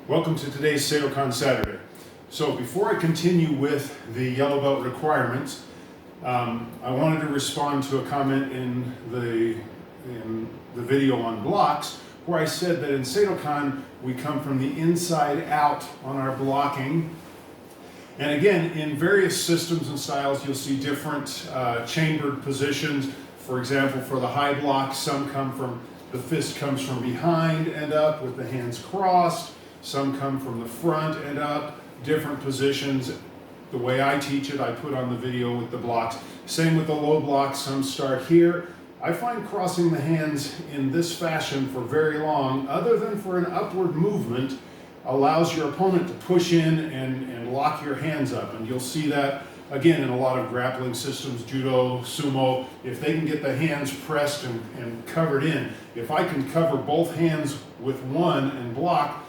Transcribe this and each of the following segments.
Welcome to today's Seidokan Saturday. So before I continue with the yellow belt requirements, I wanted to respond to a comment in the video on blocks where I said that in Seidokan we come from the inside out on our blocking. And again, in various systems and styles you'll see different chambered positions. For example, for the high block, the fist comes from behind and up with the hands crossed. Some come from the front and up, different positions. The way I teach it, I put on the video with the blocks. Same with the low blocks, some start here. I find crossing the hands in this fashion for very long, other than for an upward movement, allows your opponent to push in and lock your hands up. And you'll see that, again, in a lot of grappling systems, judo, sumo, if they can get the hands pressed and covered in. If I can cover both hands with one and block,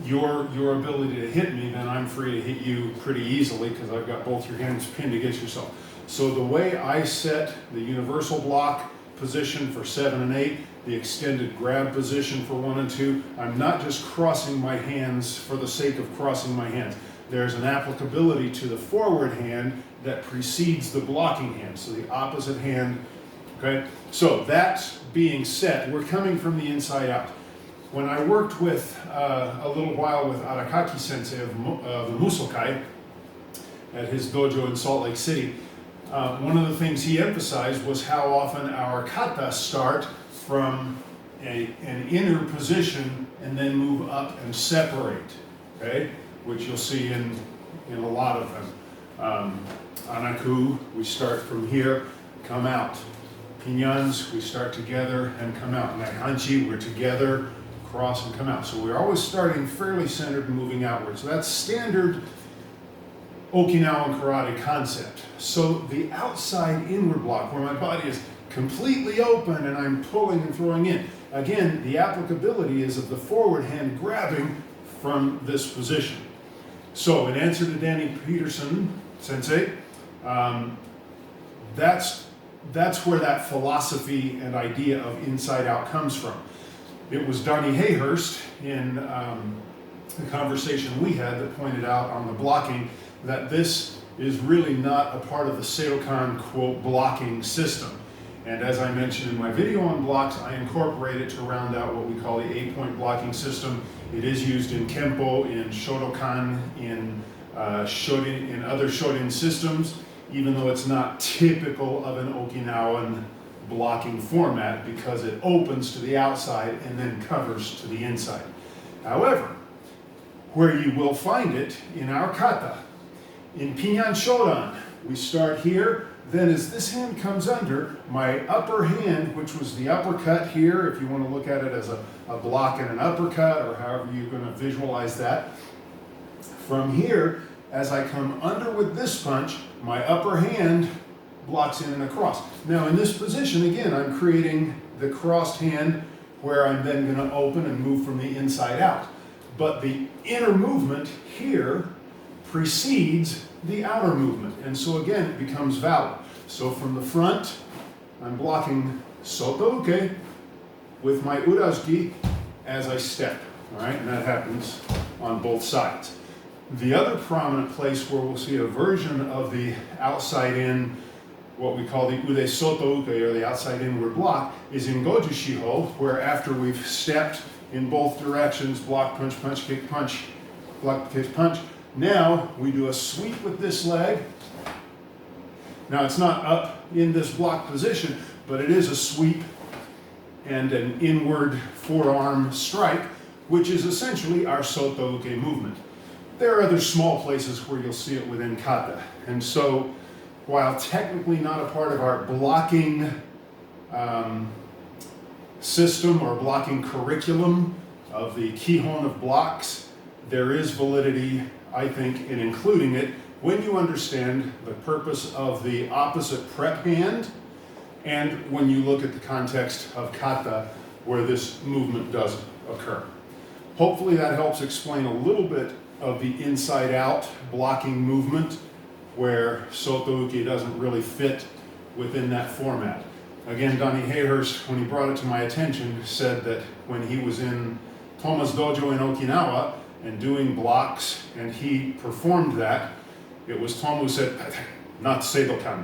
your ability to hit me, then I'm free to hit you pretty easily because I've got both your hands pinned against yourself. So the way I set the universal block position for 7 and 8, the extended grab position for 1 and 2, I'm not just crossing my hands for the sake of crossing my hands. There's an applicability to the forward hand that precedes the blocking hand, so the opposite hand, okay? So that being said, we're coming from the inside out. When I worked with, a little while with Peterson Sensei of the Musokai at his dojo in Salt Lake City, one of the things he emphasized was how often our kata start from an inner position and then move up and separate, okay? Which you'll see in a lot of them. Anaku, we start from here, come out. Pinyans, we start together and come out. Naihanchi, we're together, cross and come out. So we're always starting fairly centered and moving outward. So that's standard Okinawan karate concept. So the outside inward block, where my body is completely open and I'm pulling and throwing in. Again, the applicability is of the forward hand grabbing from this position. So in answer to Danny Peterson Sensei, that's where that philosophy and idea of inside out comes from. It was Donnie Hayhurst in the conversation we had that pointed out on the blocking that this is really not a part of the Seidokan, quote, blocking system. And as I mentioned in my video on blocks, I incorporate it to round out what we call the 8-point blocking system. It is used in Kempo, in Shotokan, in other Shorin systems, even though it's not typical of an Okinawan blocking format because it opens to the outside and then covers to the inside. However, where you will find it in our kata, in Pinyan Shodan, we start here, then as this hand comes under, my upper hand, which was the uppercut here, if you want to look at it as a block and an uppercut, or however you're going to visualize that, from here, as I come under with this punch, my upper hand blocks in and across. Now in this position, again, I'm creating the crossed hand where I'm then going to open and move from the inside out. But the inner movement here precedes the outer movement, and so again it becomes valid. So from the front, I'm blocking soto uke with my urazuki as I step, all right, and that happens on both sides. The other prominent place where we'll see a version of the outside in, what we call the ude soto uke, or the outside inward block, is in goju shiho, where after we've stepped in both directions, block, punch, punch, kick, punch, block, kick, punch, now we do a sweep with this leg. Now it's not up in this block position, but it is a sweep and an inward forearm strike, which is essentially our soto uke movement. There are other small places where you'll see it within kata. And so, while technically not a part of our blocking system or blocking curriculum of the kihon of blocks, there is validity, I think, in including it when you understand the purpose of the opposite prep hand and when you look at the context of kata where this movement does occur. Hopefully that helps explain a little bit of the inside out blocking movement where soto uke doesn't really fit within that format. Again, Donnie Hayhurst, when he brought it to my attention, said that when he was in Toma's dojo in Okinawa and doing blocks, and he performed that. It was Toma who said, not Seidokan,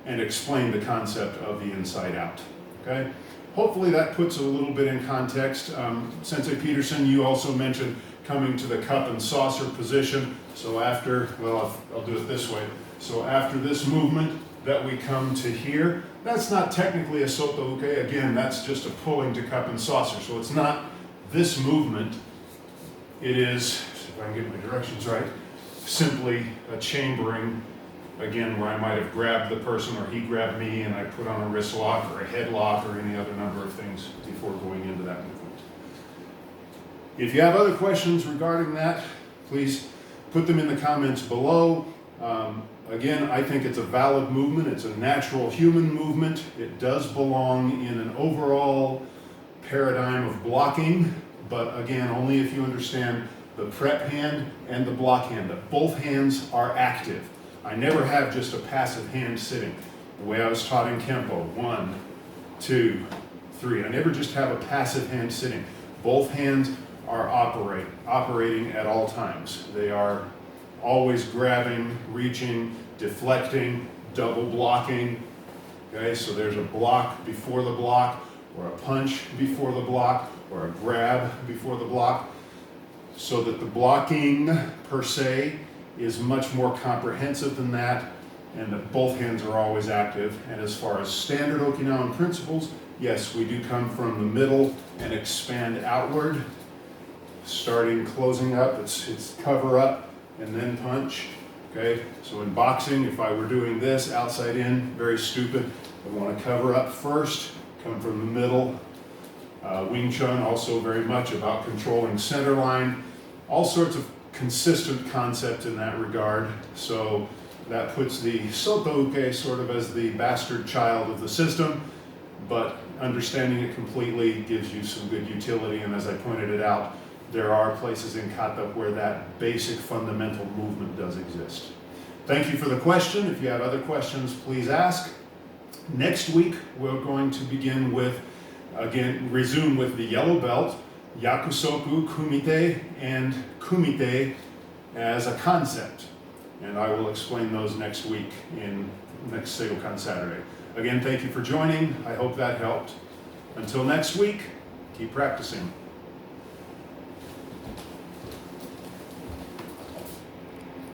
and explained the concept of the inside out. Okay? Hopefully that puts a little bit in context. Sensei Peterson, you also mentioned coming to the cup and saucer position. So after, well, I'll do it this way. So after this movement that we come to here, that's not technically a soto uke. Again, that's just a pulling to cup and saucer. So it's not this movement. It is, if I can get my directions right, simply a chambering, again, where I might have grabbed the person or he grabbed me and I put on a wrist lock or a head lock or any other number of things before going into that movement. If you have other questions regarding that, please put them in the comments below. Again, I think it's a valid movement. It's a natural human movement. It does belong in an overall paradigm of blocking, but again, only if you understand the prep hand and the block hand, that both hands are active. I never have just a passive hand sitting. The way I was taught in Kempo, 1, 2, 3. I never just have a passive hand sitting. Both hands are operating at all times. They are always grabbing, reaching, deflecting, double blocking. Okay, so there's a block before the block, or a punch before the block, or a grab before the block, so that the blocking per se is much more comprehensive than that, and that both hands are always active. And as far as standard Okinawan principles, yes, we do come from the middle and expand outward, starting closing up, it's cover up and then punch. Okay, so in boxing, if I were doing this outside in, very stupid, I want to cover up first, come from the middle. Wing Chun also very much about controlling center line, all sorts of consistent concept in that regard. So that puts the soto uke sort of as the bastard child of the system, but understanding it completely gives you some good utility. And as I pointed it out, there are places in kata where that basic fundamental movement does exist. Thank you for the question. If you have other questions, please ask. Next week, we're going to begin with, again, resume with the yellow belt, yakusoku, kumite, and kumite as a concept. And I will explain those next week in next Seidokan Saturday. Again, thank you for joining. I hope that helped. Until next week, keep practicing.